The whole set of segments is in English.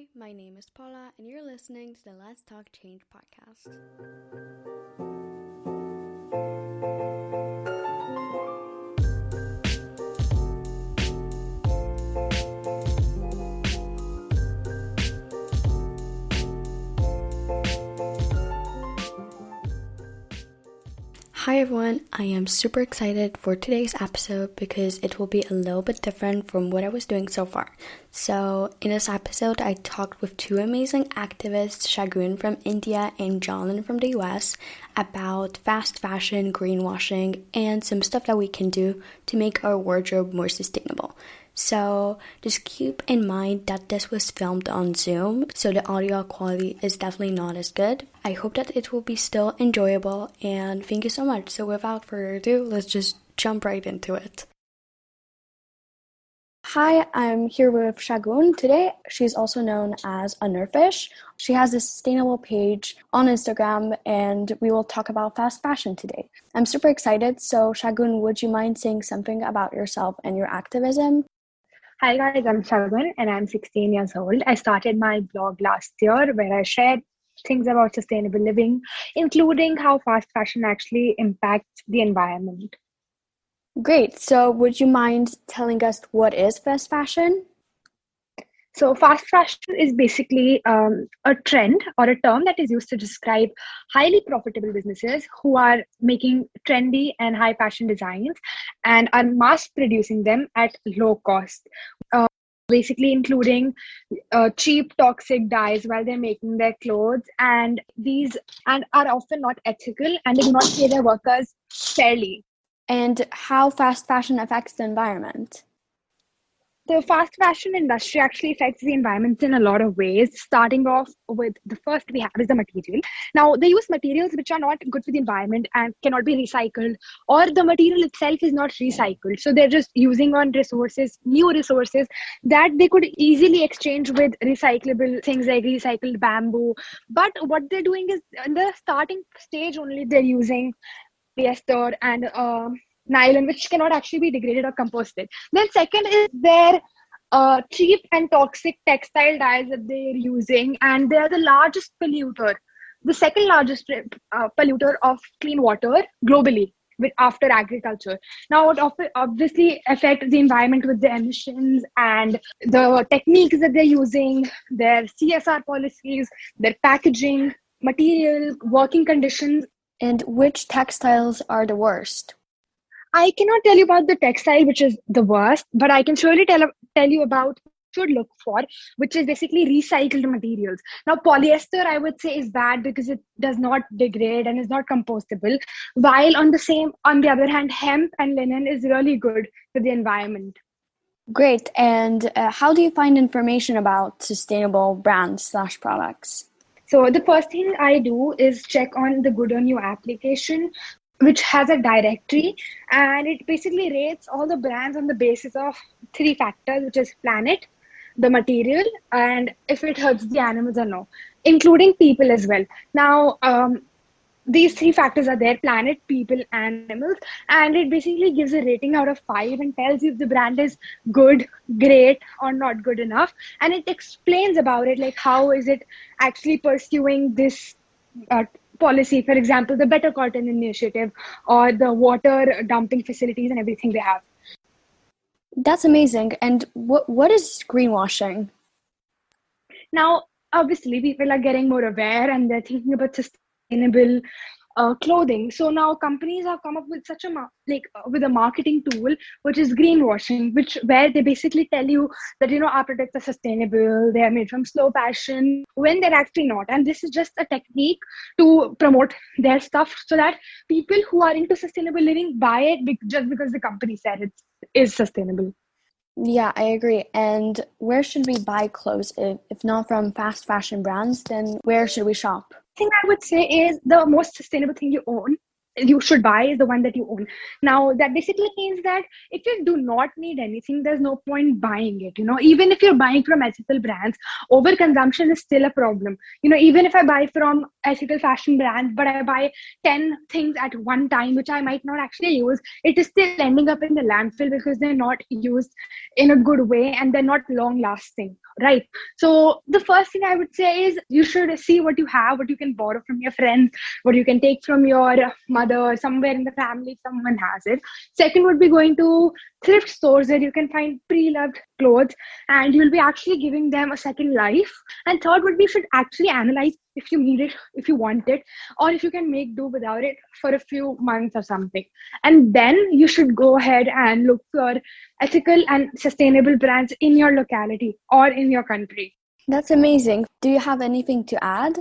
Hi, my name is Paula, and you're listening to the Let's Talk Change podcast. Hi everyone, I am super excited for today's episode because it will be a little bit different from what I was doing so far. So in this episode, I talked with two amazing activists, Shagun from India and Jia Lin from the US, about fast fashion, greenwashing, and some stuff that we can do to make our wardrobe more sustainable. So just keep in mind that this was filmed on Zoom, so the audio quality is definitely not as good. I hope that it will be still enjoyable, and thank you so much. So without further ado, let's just jump right into it. Hi, I'm here with Shagun today. She's also known as a Nerfish. She has a sustainable page on Instagram, and we will talk about fast fashion today. I'm super excited. So Shagun, would you mind saying something about yourself and your activism? Hi guys, I'm Shagun and I'm 16 years old. I started my blog last year where I shared things about sustainable living, including how fast fashion actually impacts the environment. Great. So would you mind telling us what is fast fashion? So fast fashion is basically a trend or a term that is used to describe highly profitable businesses who are making trendy and high fashion designs and are mass producing them at low cost. Basically including cheap toxic dyes while they're making their clothes, and these and are often not ethical and they do not pay their workers fairly. And how fast fashion affects the environment? The fast fashion industry actually affects the environment in a lot of ways. Starting off with the first we have is the material. Now, they use materials which are not good for the environment and cannot be recycled, or the material itself is not recycled. So they're just using on resources, new resources that they could easily exchange with recyclable things like recycled bamboo. But what they're doing is in the starting stage only, they're using polyester and nylon, which cannot actually be degraded or composted. Then second is their cheap and toxic textile dyes that they're using, and they're the largest polluter, the second largest polluter of clean water globally after agriculture. Now it obviously affects the environment with the emissions and the techniques that they're using, their CSR policies, their packaging, material, working conditions. And which textiles are the worst? I cannot tell you about the textile, which is the worst, but I can surely tell you about what you should look for, which is basically recycled materials. Now, polyester, I would say, is bad because it does not degrade and is not compostable. While on the other hand, hemp and linen is really good for the environment. Great. And how do you find information about sustainable brands/products? So the first thing I do is check on the Good On You application, which has a directory, and it basically rates all the brands on the basis of three factors, which is planet, the material, and if it hurts the animals or no, including people as well. Now, these three factors are there: planet, people, and animals, and it basically gives a rating out of 5 and tells you if the brand is good, great, or not good enough, and it explains about it, like how is it actually pursuing this policy, for example, the Better Cotton Initiative or the water dumping facilities and everything they have. That's amazing. And what is greenwashing? Now, obviously, people are getting more aware and they're thinking about sustainable clothing. So now companies have come up with such with a marketing tool, which is greenwashing, where they basically tell you that, our products are sustainable, they are made from slow fashion, when they're actually not. And this is just a technique to promote their stuff so that people who are into sustainable living buy it just because the company said it is sustainable. Yeah, I agree. And where should we buy clothes? If not from fast fashion brands, then where should we shop? Thing I would say is the most sustainable thing you should buy is the one that you own. Now, that basically means that if you do not need anything, there's no point buying it. Even if you're buying from ethical brands, overconsumption is still a problem. Even if I buy from ethical fashion brands, but I buy 10 things at one time, which I might not actually use, it is still ending up in the landfill because they're not used in a good way and they're not long lasting. right? So the first thing I would say is you should see what you have, what you can borrow from your friends, what you can take from your mother, somewhere in the family if someone has it. Second would be going to thrift stores where you can find pre-loved clothes and you'll be actually giving them a second life. And third would be you should actually analyze if you need it, if you want it, or if you can make do without it for a few months or something. And then you should go ahead and look for ethical and sustainable brands in your locality or in your country. That's amazing. Do you have anything to add?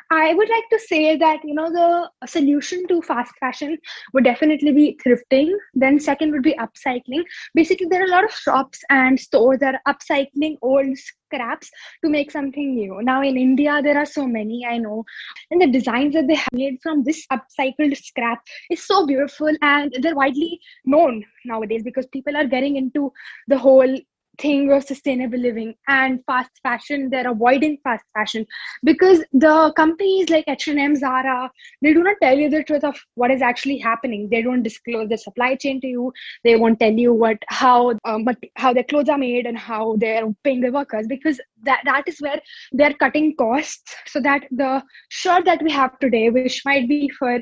I would like to say that, the solution to fast fashion would definitely be thrifting. Then second would be upcycling. Basically, there are a lot of shops and stores that are upcycling old scraps to make something new. Now in India, there are so many, I know. And the designs that they have made from this upcycled scrap is so beautiful and they're widely known nowadays because people are getting into the whole thing of sustainable living and fast fashion. They're avoiding fast fashion because the companies like H&M, Zara, they do not tell you the truth of what is actually happening. They don't disclose the supply chain to you. They won't tell you how their clothes are made and how they're paying their workers, because that is where they're cutting costs, so that the shirt that we have today, which might be for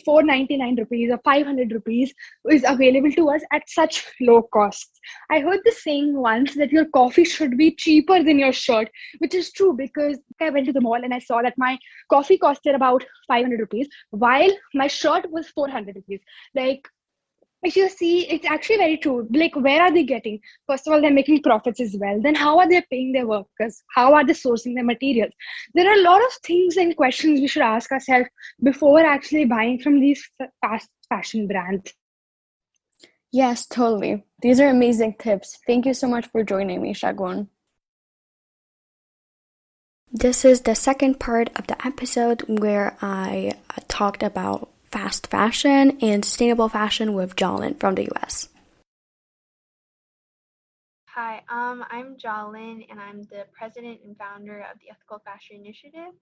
499 rupees or 500 rupees, is available to us at such low costs. I heard this saying once that your coffee should be cheaper than your shirt, which is true because I went to the mall and I saw that my coffee costed about 500 rupees while my shirt was 400 rupees. Like, if you see, it's actually very true. Like, where are they getting? First of all, they're making profits as well. Then how are they paying their workers? How are they sourcing their materials? There are a lot of things and questions we should ask ourselves before actually buying from these fast fashion brands. Yes, totally. These are amazing tips. Thank you so much for joining me, Shagun. This is the second part of the episode where I talked about fast fashion and sustainable fashion with Jia Lin from the US. Hi, I'm Jia Lin, and I'm the president and founder of the Ethical Fashion Initiative.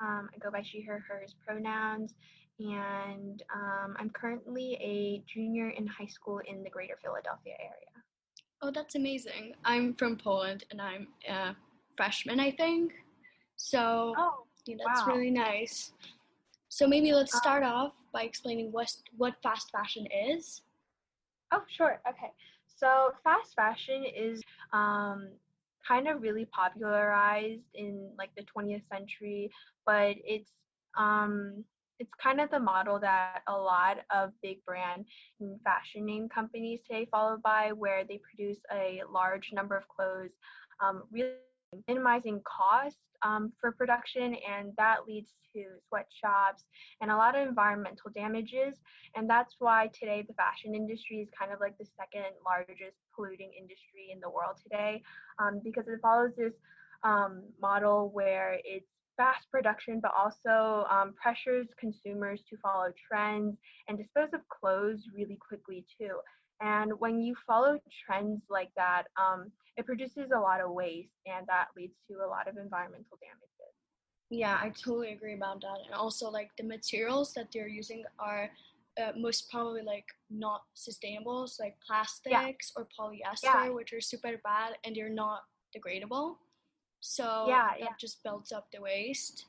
I go by she, her, hers pronouns, and I'm currently a junior in high school in the greater Philadelphia area. Oh, that's amazing. I'm from Poland and I'm a freshman, I think. So, Oh, that's wow. really nice. So maybe let's start off by explaining what fast fashion is. Oh, sure. Okay. So fast fashion is kind of really popularized in like the 20th century, but it's kind of the model that a lot of big brand and fashion name companies today follow by, where they produce a large number of clothes, really minimizing cost for production, and that leads to sweatshops and a lot of environmental damages. And that's why today the fashion industry is kind of like the second largest polluting industry in the world today, because it follows this model where it's fast production, but also pressures consumers to follow trends and dispose of clothes really quickly too. And when you follow trends like that, it produces a lot of waste, and that leads to a lot of environmental damages. Yeah, I totally agree about that. And also, like, the materials that they're using are most probably like not sustainable, so like Yeah, plastics or yeah, polyester, which are super bad and they're not degradable. So yeah, yeah. that just builds up the waste.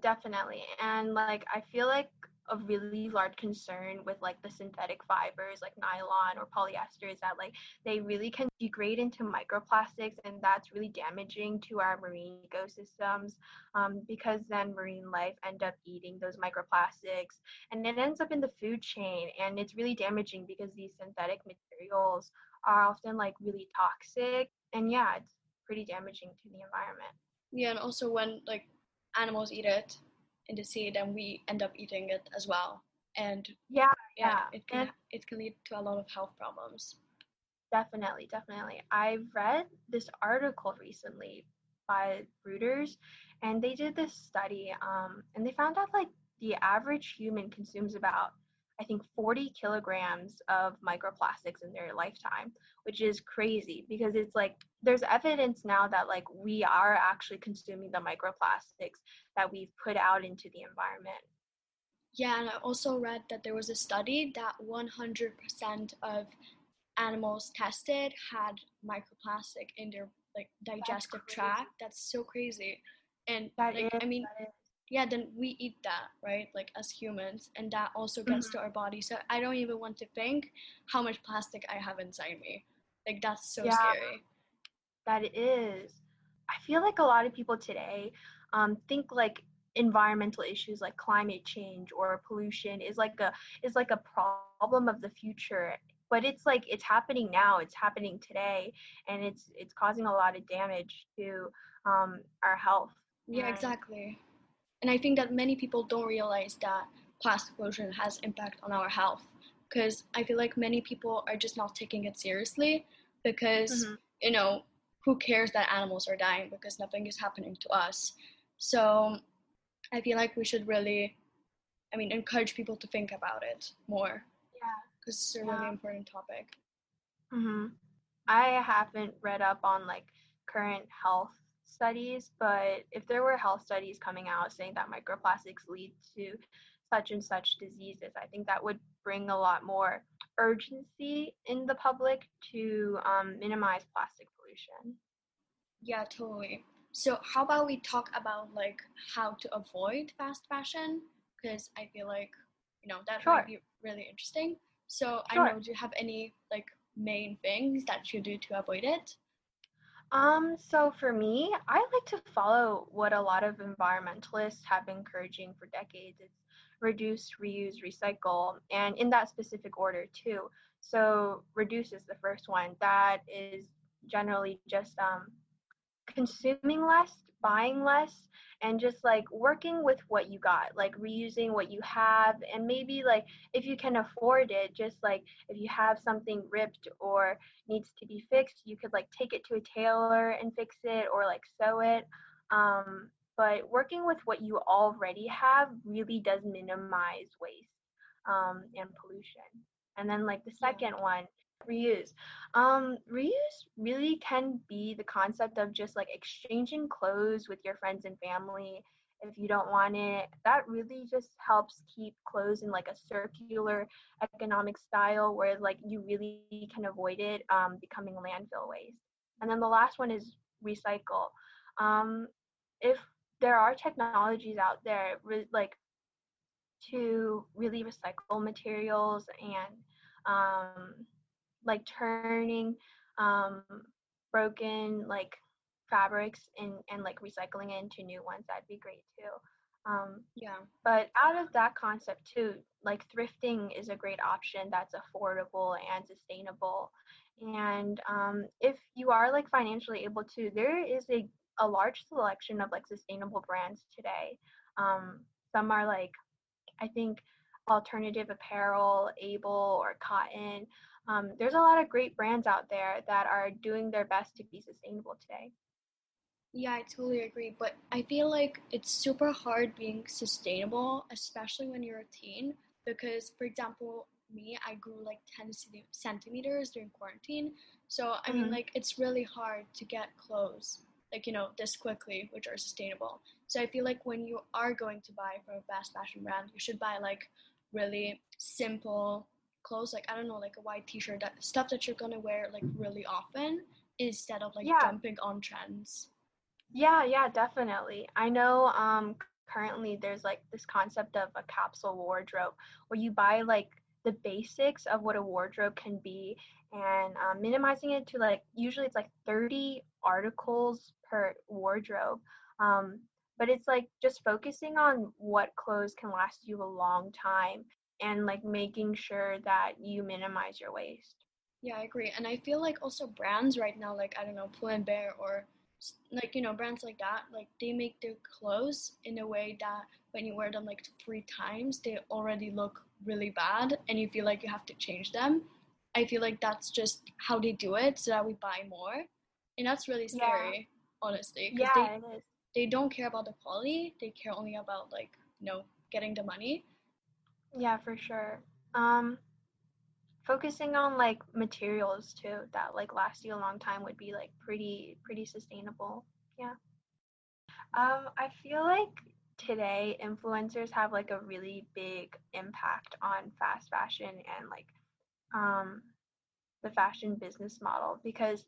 Definitely. And like I feel like a really large concern with like the synthetic fibers like nylon or polyester is that like they really can degrade into microplastics, and that's really damaging to our marine ecosystems, because then marine life end up eating those microplastics and it ends up in the food chain, and it's really damaging because these synthetic materials are often like really toxic, and yeah, it's pretty damaging to the environment. Yeah, and also when like animals eat it in the sea, then we end up eating it as well. And Yeah, yeah, yeah. And it can lead to a lot of health problems. definitely, definitely. I read this article recently by Reuters, and they did this study, and they found out like the average human consumes about, I think, 40 kilograms of microplastics in their lifetime, which is crazy because it's like there's evidence now that like we are actually consuming the microplastics that we've put out into the environment. Yeah, and I also read that there was a study that 100% of animals tested had microplastic in their like That's digestive crazy. tract. That's so crazy. And That like is. I mean, That is. yeah, then we eat that, right? Like as humans, and that also gets to Mhm. our body. So I don't even want to think how much plastic I have inside me. Like that's so Yeah, scary. that is. I feel like a lot of people today think like environmental issues like climate change or pollution is like a problem of the future. But it's like it's happening now, it's happening today, and it's causing a lot of damage to our health. Yeah, And exactly. And I think that many people don't realize that plastic pollution has impact on our health because I feel like many people are just not taking it seriously because, mhm. you know, who cares that animals are dying because nothing is happening to us. So I feel like we should really, I mean, encourage people to think about it more Yeah, because it's a really yeah. important topic. I haven't read up on like current health studies, but if there were health studies coming out saying that microplastics lead to such and such diseases, I think that would bring a lot more urgency in the public to minimize plastic pollution. Yeah, totally. So how about we talk about like how to avoid fast fashion? Because I feel like, that might Sure, be really interesting. So I don't sure. know, do you have any like main things that you do to avoid it? So for me, I like to follow what a lot of environmentalists have been encouraging for decades. It's reduce, reuse, recycle, and in that specific order too. So reduce is the first one. That is generally just consuming less, buying less, and just like working with what you got, like reusing what you have, and maybe like if you can afford it, just like if you have something ripped or needs to be fixed, you could like take it to a tailor and fix it or like sew it. But working with what you already have really does minimize waste and pollution. And then like the Yeah. second one, reuse. Reuse really can be the concept of just like exchanging clothes with your friends and family if you don't want it. That really just helps keep clothes in like a circular economic style where like you really can avoid it becoming landfill waste. And then the last one is recycle. Um, if there are technologies out there like to really recycle materials and um, like turning um, broken like fabrics and like recycling it into new ones, that'd be great too. Um, Yeah. but out of that concept too, like thrifting is a great option that's affordable and sustainable. And if you are like financially able to, there is a large selection of like sustainable brands today. Some are like I think alternative apparel, Able or Cotton. There's a lot of great brands out there that are doing their best to be sustainable today. Yeah, I totally agree. But I feel like it's super hard being sustainable, especially when you're a teen. Because, for example, me, I grew like 10 centimeters during quarantine. So, I mean, Mm-hmm. like, it's really hard to get clothes, like, this quickly, which are sustainable. So, I feel like when you are going to buy from a fast fashion brand, you should buy like really simple clothes, like, I don't know, like a white t shirt, stuff that you're gonna wear like really often instead of like Yeah, jumping on trends. yeah, definitely. I know currently there's like this concept of a capsule wardrobe where you buy like the basics of what a wardrobe can be and minimizing it to like usually it's like 30 articles per wardrobe. Um, but it's like just focusing on what clothes can last you a long time and like making sure that you minimize your waste. Yeah, I agree. And I feel like also brands right now, like, I don't know, Pull and Bear or like, brands like that, like they make their clothes in a way that when you wear them like 3 times, they already look really bad and you feel like you have to change them. I feel like that's just how they do it so that we buy more. And that's really Yeah, scary, honestly, because yeah, it is. they don't care about the quality. They care only about like, getting the money. Yeah, for sure. Um, Focusing on like materials too that like last you a long time would be like pretty sustainable. Yeah. I feel like today influencers have like a really big impact on fast fashion and like um the fashion business model, because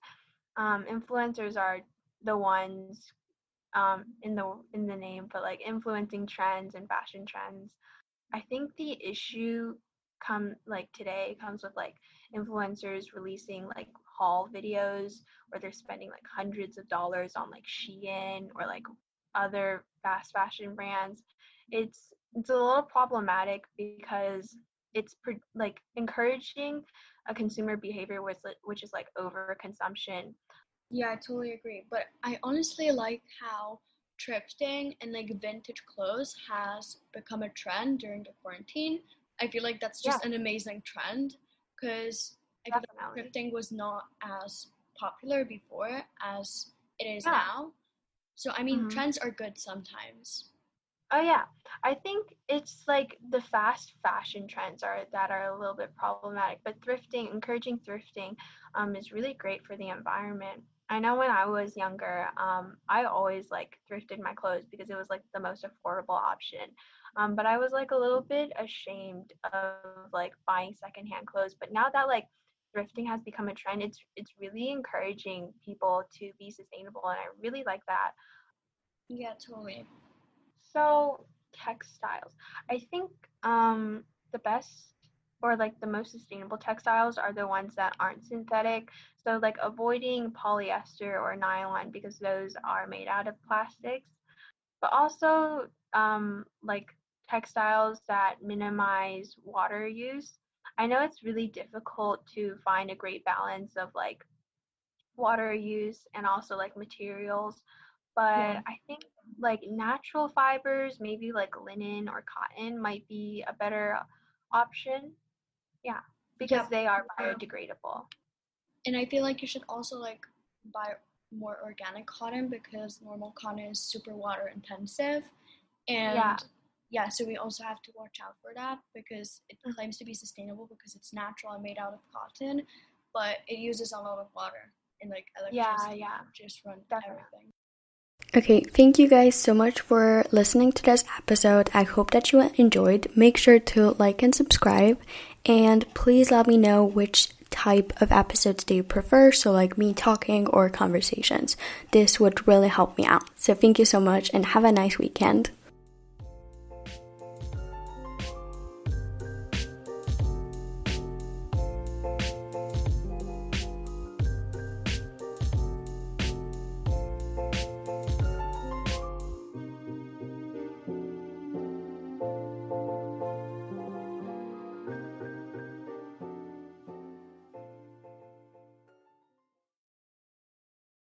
influencers are the ones in the name, but like influencing trends and fashion trends. I think the issue today comes with like influencers releasing like haul videos where they're spending like hundreds of dollars on like Shein or like other fast fashion brands. It's a little problematic because it's like encouraging a consumer behavior which is like overconsumption. Yeah, I totally agree. But I honestly like how thrifting and like vintage clothes has become a trend during the quarantine. I feel like that's Yeah, just an amazing trend because I feel like definitely. thrifting was not as popular before as it is Yeah. now. So, I mean, Hmm. trends are good sometimes. Oh yeah, I think it's like the fast fashion trends that are a little bit problematic, but encouraging thrifting, is really great for the environment. I know when I was younger, I always like thrifted my clothes because it was like the most affordable option. But I was like a little bit ashamed of like buying secondhand clothes. But now that like thrifting has become a trend, it's really encouraging people to be sustainable, and I really like that. Yeah, totally. So textiles. I think the best or like the most sustainable textiles are the ones that aren't synthetic. So like avoiding polyester or nylon because those are made out of plastics. But also like textiles that minimize water use. I know it's really difficult to find a great balance of like water use and also like materials, Yeah. but I think like natural fibers, maybe like linen or cotton might be a better option. Yeah, because Yeah. they are biodegradable. And I feel like you should also like buy more organic cotton because normal cotton is super water intensive. Yeah. And yeah, so we also have to watch out for that because it Mhm. claims to be sustainable because it's natural and made out of cotton, but it uses a lot of water and like Yeah, electricity yeah, to just run definitely. everything. Okay, thank you guys so much for listening to this episode. I hope that you enjoyed. Make sure to like and subscribe, and please let me know which type of episodes do you prefer, so like me talking or conversations. This would really help me out. So thank you so much and have a nice weekend.